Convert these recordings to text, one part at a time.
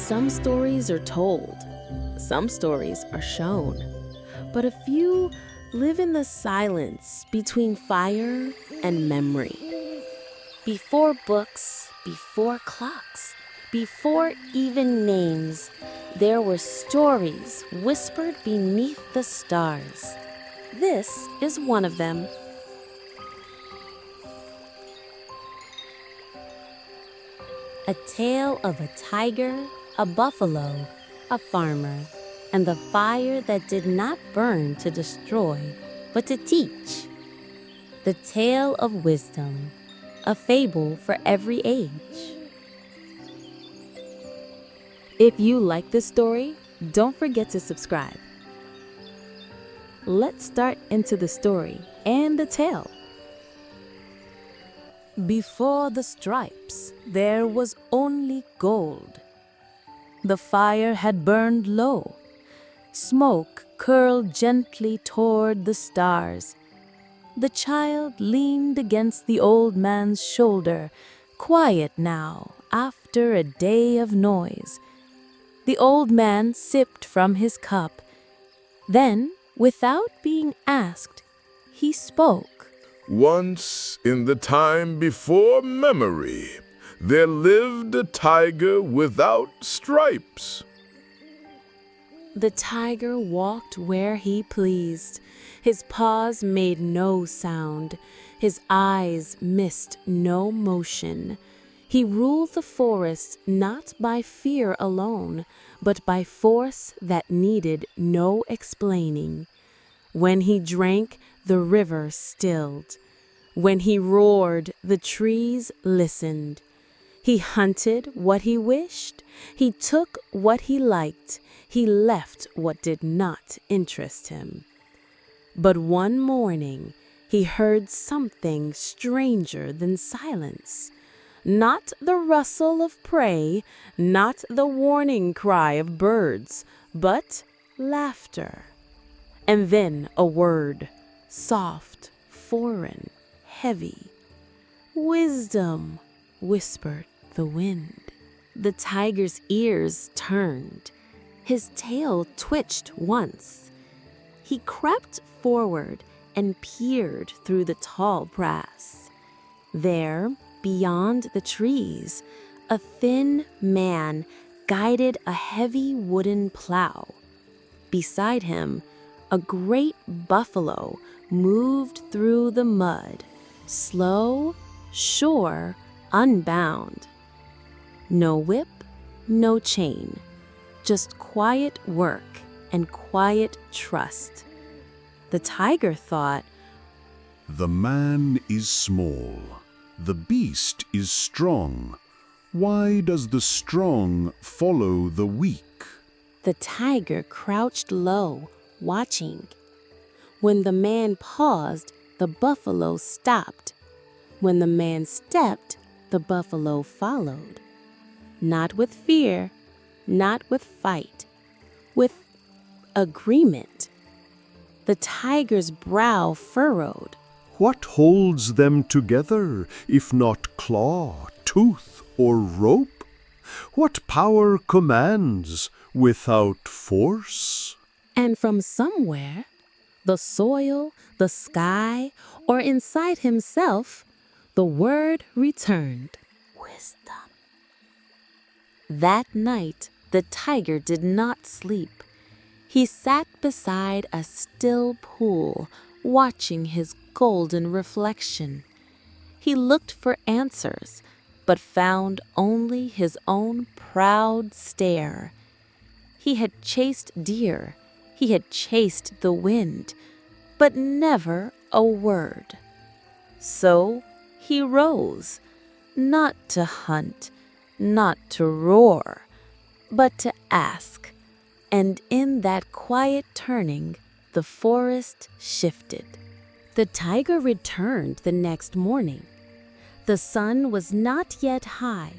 Some stories are told, some stories are shown, but a few live in the silence between fire and memory. Before books, before clocks, before even names, there were stories whispered beneath the stars. This is one of them. A tale of a tiger, a buffalo, a farmer, and the fire that did not burn to destroy, but to teach. The tale of wisdom, a fable for every age. If you like this story, don't forget to subscribe. Let's start into the story and the tale. Before the stripes, there was only gold. The fire had burned low. Smoke curled gently toward the stars. The child leaned against the old man's shoulder, quiet now after a day of noise. The old man sipped from his cup. Then, without being asked, he spoke. Once, in the time before memory, there lived a tiger without stripes. The tiger walked where he pleased. His paws made no sound. His eyes missed no motion. He ruled the forest not by fear alone, but by force that needed no explaining. When he drank, the river stilled. When he roared, the trees listened. He hunted what he wished. He took what he liked. He left what did not interest him. But one morning, he heard something stranger than silence. Not the rustle of prey, not the warning cry of birds, but laughter. And then a word, soft, foreign, heavy. Wisdom, whispered the wind. The tiger's ears turned. His tail twitched once. He crept forward and peered through the tall grass. There, beyond the trees, a thin man guided a heavy wooden plow. Beside him, a great buffalo moved through the mud, slow, sure, unbound. No whip, no chain, just quiet work and quiet trust. The tiger thought, "The man is small, the beast is strong. Why does the strong follow the weak?" The tiger crouched low, watching. When the man paused, the buffalo stopped. When the man stepped, the buffalo followed. Not with fear, not with fight, with agreement. The tiger's brow furrowed. What holds them together, if not claw, tooth, or rope? What power commands without force? And from somewhere, the soil, the sky, or inside himself, the word returned. Wisdom. That night, the tiger did not sleep. He sat beside a still pool, watching his golden reflection. He looked for answers, but found only his own proud stare. He had chased deer, he had chased the wind, but never a word. So he rose, not to hunt, not to roar, but to ask. And in that quiet turning, the forest shifted. The tiger returned the next morning. The sun was not yet high.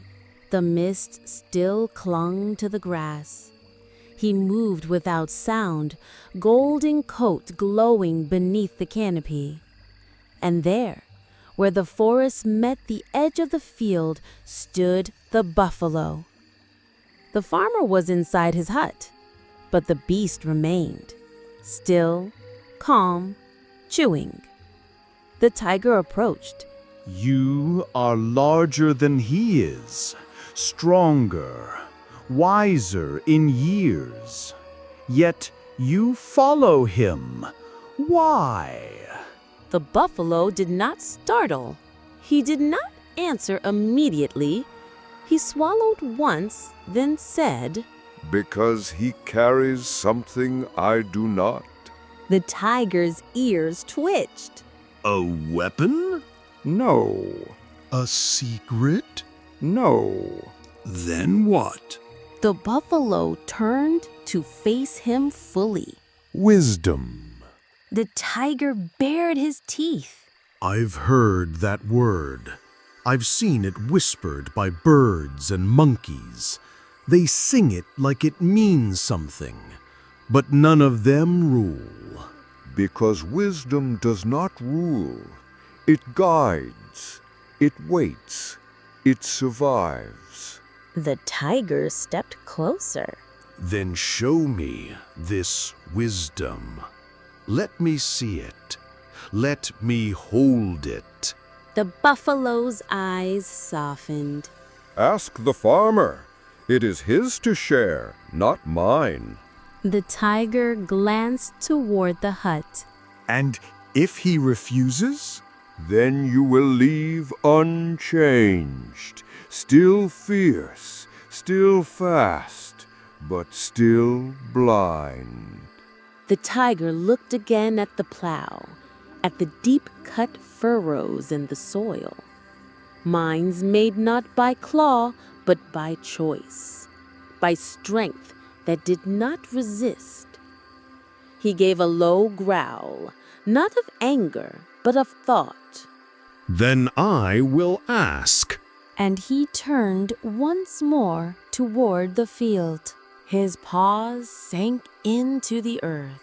The mist still clung to the grass. He moved without sound, golden coat glowing beneath the canopy. And there, where the forest met the edge of the field, stood the buffalo. The farmer was inside his hut, but the beast remained, still, calm, chewing. The tiger approached. You are larger than he is, stronger, wiser in years. Yet you follow him. Why? The buffalo did not startle. He did not answer immediately. He swallowed once, then said, Because he carries something I do not. The tiger's ears twitched. A weapon? No, A secret? no. Then what? The buffalo turned to face him fully. Wisdom. The tiger bared his teeth. I've heard that word. I've seen it whispered by birds and monkeys. They sing it like it means something, but none of them rule. Because wisdom does not rule. It guides, it waits, it survives. The tiger stepped closer. Then show me this wisdom. Let me see it. Let me hold it. The buffalo's eyes softened. Ask the farmer. It is his to share, not mine. The tiger glanced toward the hut. And if he refuses? Then you will leave unchanged, still fierce, still fast, but still blind. The tiger looked again at the plow, at the deep-cut furrows in the soil. Mines made not by claw, but by choice, by strength that did not resist. He gave a low growl, not of anger, but of thought. Then I will ask. And he turned once more toward the field. His paws sank into the earth.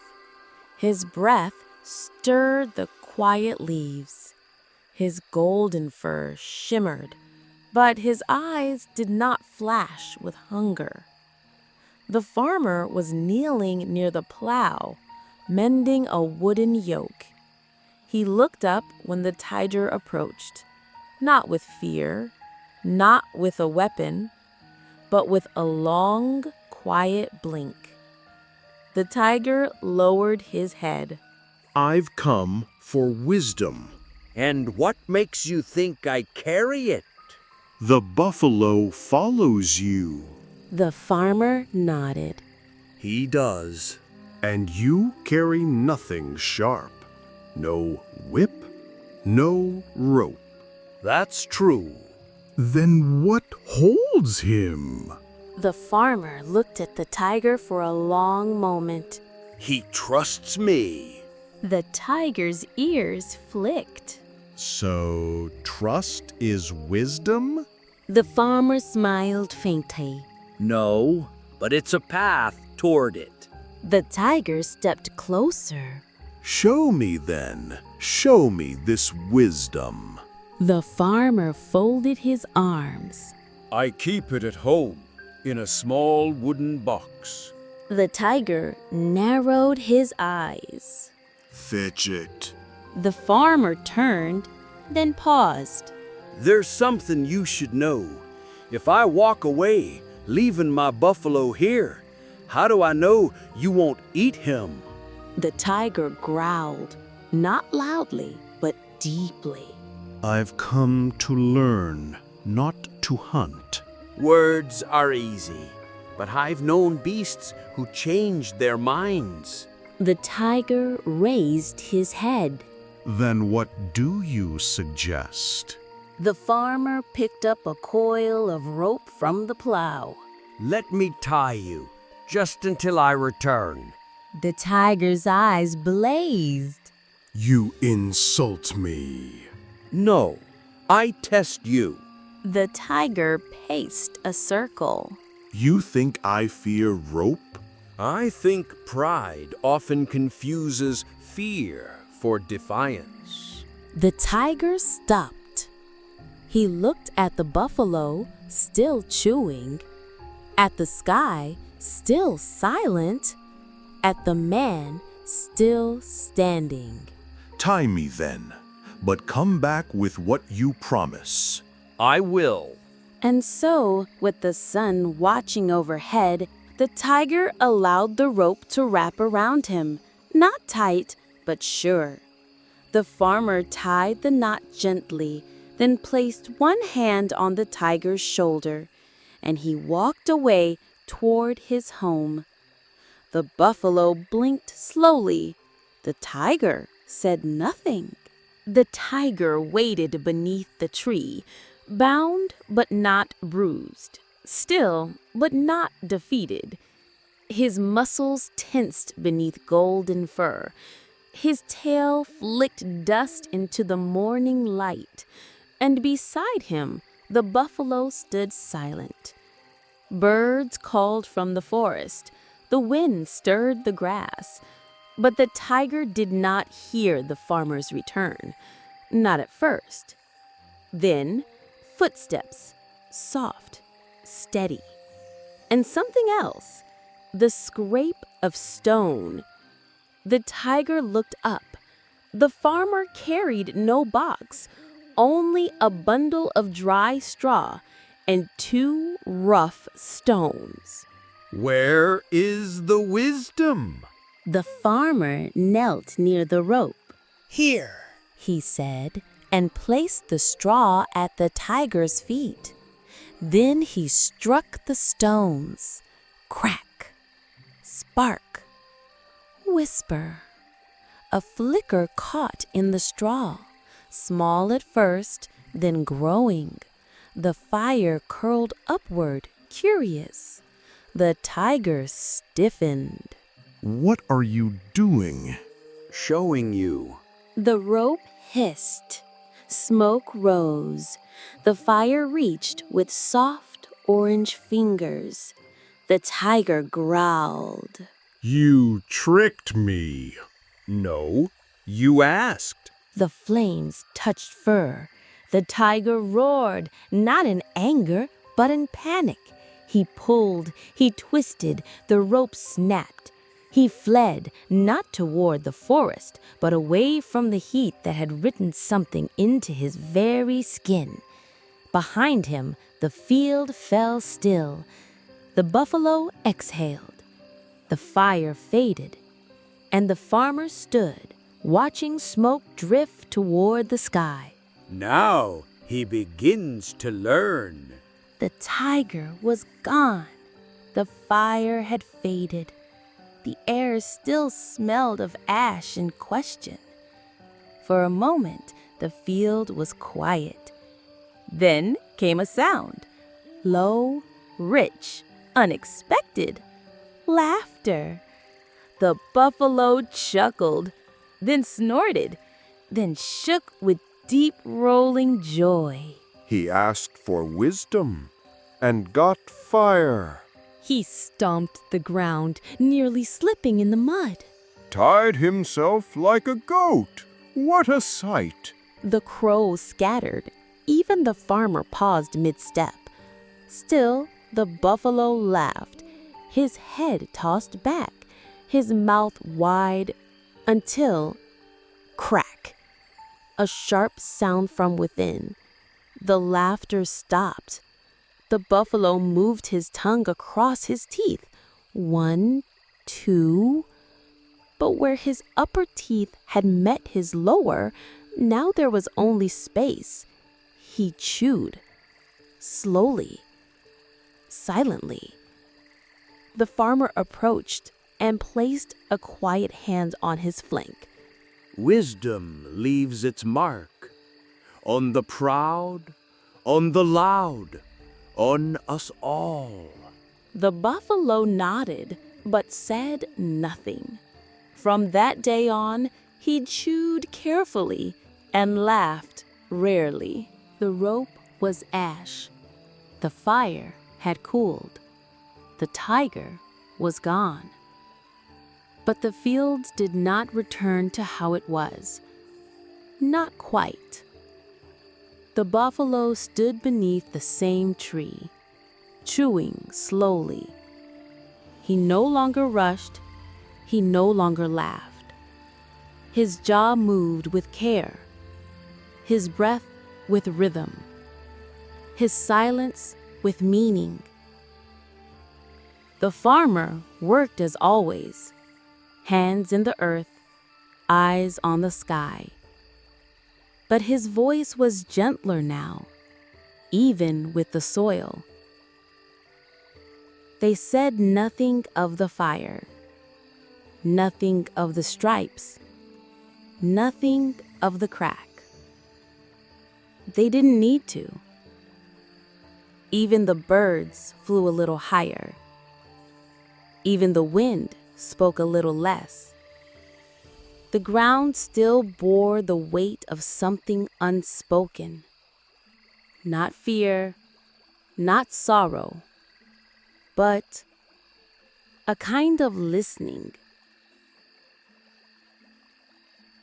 His breath stirred the quiet leaves. His golden fur shimmered, but his eyes did not flash with hunger. The farmer was kneeling near the plow, mending a wooden yoke. He looked up when the tiger approached, not with fear, not with a weapon, but with a long, quiet blink. The tiger lowered his head. I've come for wisdom. And what makes you think I carry it? The buffalo follows you. The farmer nodded. He does. And you carry nothing sharp. No whip, no rope. That's true. Then what holds him? The farmer looked at the tiger for a long moment. He trusts me. The tiger's ears flicked. So, trust is wisdom? The farmer smiled faintly. No, but it's a path toward it. The tiger stepped closer. Show me then. Show me this wisdom. The farmer folded his arms. I keep it at home, in a small wooden box. The tiger narrowed his eyes. Fetch it. The farmer turned, then paused. There's something you should know. If I walk away, leaving my buffalo here, how do I know you won't eat him? The tiger growled, not loudly, but deeply. I've come to learn, not to hunt. Words are easy, but I've known beasts who changed their minds. The tiger raised his head. Then what do you suggest? The farmer picked up a coil of rope from the plow. Let me tie you, just until I return. The tiger's eyes blazed. You insult me. No, I test you. The tiger paced a circle. You think I fear rope? I think pride often confuses fear for defiance. The tiger stopped. He looked at the buffalo, still chewing. At the sky, still silent. At the man, still standing. Tie me then, but come back with what you promise. I will. And so, with the sun watching overhead, the tiger allowed the rope to wrap around him, not tight, but sure. The farmer tied the knot gently, then placed one hand on the tiger's shoulder, and he walked away toward his home. The buffalo blinked slowly. The tiger said nothing. The tiger waited beneath the tree, bound but not bruised, still but not defeated. His muscles tensed beneath golden fur. His tail flicked dust into the morning light, and beside him the buffalo stood silent. Birds called from the forest. The wind stirred the grass. But the tiger did not hear the farmer's return, not at first. Then, footsteps, soft, steady. And something else, the scrape of stone. The tiger looked up. The farmer carried no box, only a bundle of dry straw and 2 rough stones. Where is the wisdom? The farmer knelt near the rope. Here, He said, and placed the straw at the tiger's feet. Then he struck the stones. Crack, spark, whisper. A flicker caught in the straw, small at first, then growing. The fire curled upward, curious. The tiger stiffened. What are you doing? Showing you. The rope hissed. Smoke rose. The fire reached with soft orange fingers. The tiger growled. You tricked me. No, you asked. The flames touched fur. The tiger roared, not in anger, but in panic. He pulled, he twisted, the rope snapped. He fled, not toward the forest, but away from the heat that had written something into his very skin. Behind him, the field fell still. The buffalo exhaled. The fire faded, and the farmer stood, watching smoke drift toward the sky. Now he begins to learn. The tiger was gone. The fire had faded. The air still smelled of ash and question. For a moment, the field was quiet. Then came a sound, low, rich, unexpected. Laughter. The buffalo chuckled, then snorted, then shook with deep rolling joy. He asked for wisdom and got fire. He stomped the ground, nearly slipping in the mud. Tied himself like a goat. What a sight! The crows scattered. Even the farmer paused mid-step. Still, the buffalo laughed, his head tossed back, his mouth wide, until, crack, a sharp sound from within. The laughter stopped. The buffalo moved his tongue across his teeth. 1, 2. But where his upper teeth had met his lower, now there was only space. He chewed. Slowly. Silently. The farmer approached and placed a quiet hand on his flank. Wisdom leaves its mark on the proud, on the loud, on us all. The buffalo nodded, but said nothing. From that day on, he chewed carefully and laughed rarely. The rope was ash. The fire had cooled. The tiger was gone. But the fields did not return to how it was. Not quite. The buffalo stood beneath the same tree, chewing slowly. He no longer rushed, he no longer laughed. His jaw moved with care, his breath with rhythm, his silence with meaning. The farmer worked as always, hands in the earth, eyes on the sky. But his voice was gentler now, even with the soil. They said nothing of the fire, nothing of the stripes, nothing of the crack. They didn't need to. Even the birds flew a little higher. Even the wind spoke a little less. The ground still bore the weight of something unspoken. Not fear, not sorrow, but a kind of listening.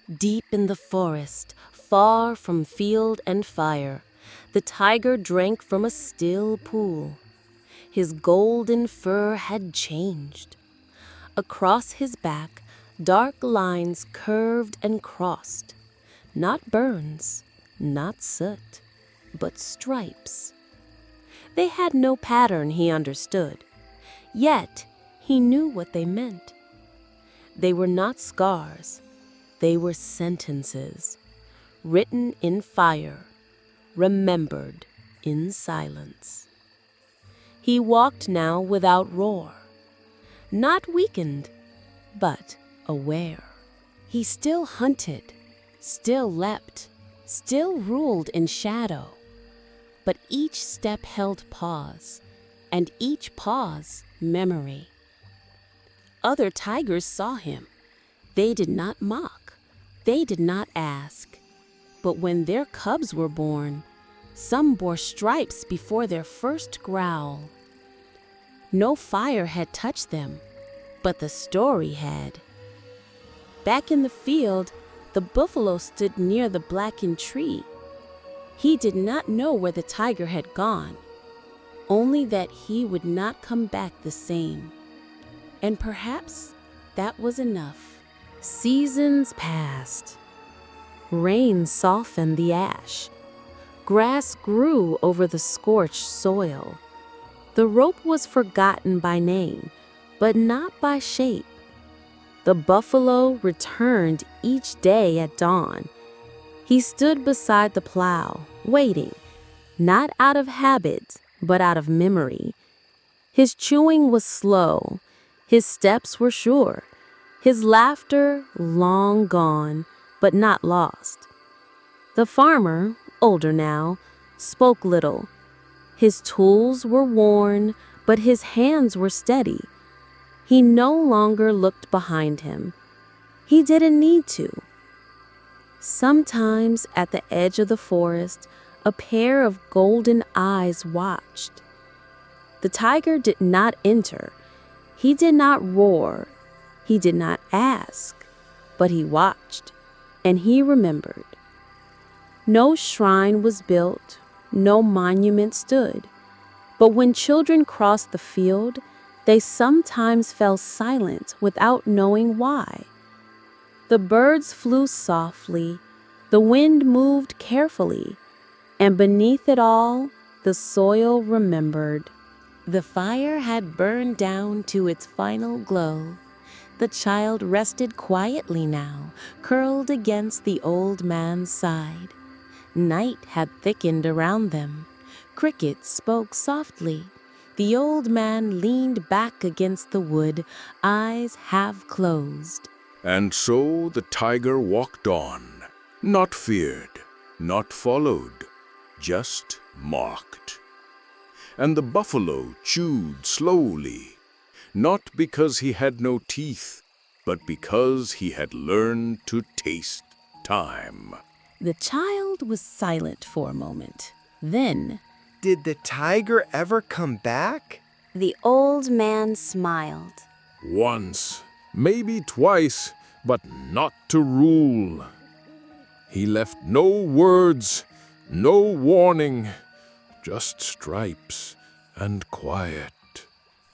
Deep in the forest, far from field and fire, the tiger drank from a still pool. His golden fur had changed. Across his back, dark lines curved and crossed. Not burns, not soot, but stripes. They had no pattern he understood, yet he knew what they meant. They were not scars, they were sentences, written in fire, remembered in silence. He walked now without roar, not weakened, but aware. He still hunted, still leapt, still ruled in shadow, but each step held pause, and each pause memory. Other tigers saw him. They did not mock, they did not ask. But when their cubs were born, some bore stripes before their first growl. No fire had touched them, but the story had. Back in the field, the buffalo stood near the blackened tree. He did not know where the tiger had gone, only that he would not come back the same. And perhaps that was enough. Seasons passed. Rain softened the ash. Grass grew over the scorched soil. The rope was forgotten by name, but not by shape. The buffalo returned each day at dawn. He stood beside the plow, waiting, not out of habit, but out of memory. His chewing was slow, his steps were sure, his laughter long gone, but not lost. The farmer, older now, spoke little. His tools were worn, but his hands were steady. He no longer looked behind him. He didn't need to. Sometimes at the edge of the forest, a pair of golden eyes watched. The tiger did not enter. He did not roar. He did not ask, but he watched, and he remembered. No shrine was built, no monument stood, but when children crossed the field, they sometimes fell silent without knowing why. The birds flew softly, the wind moved carefully, and beneath it all, the soil remembered. The fire had burned down to its final glow. The child rested quietly now, curled against the old man's side. Night had thickened around them. Crickets spoke softly. The old man leaned back against the wood, eyes half closed. And so the tiger walked on, not feared, not followed, just marked. And the buffalo chewed slowly, not because he had no teeth, but because he had learned to taste time. The child was silent for a moment. Then, Did the tiger ever come back? The old man smiled. Once, maybe twice, but not to rule. He left no words, no warning, just stripes and quiet.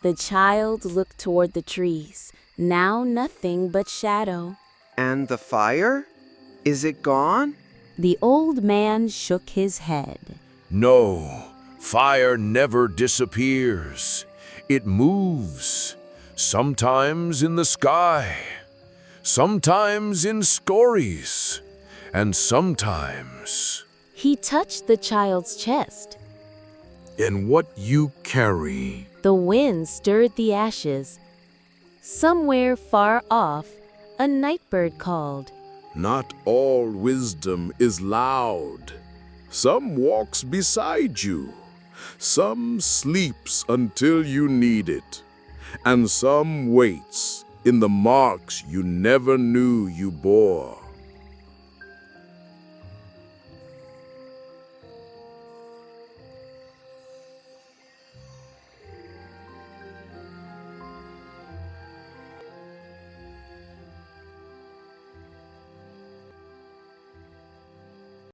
The child looked toward the trees, now nothing but shadow. And the fire? Is it gone? The old man shook his head. No, fire never disappears. It moves, sometimes in the sky, sometimes in stories, and sometimes He touched the child's chest. in what you carry. The wind stirred the ashes. Somewhere far off, a nightbird called. Not all wisdom is loud. Some walks beside you. Some sleeps until you need it. And some waits in the marks you never knew you bore.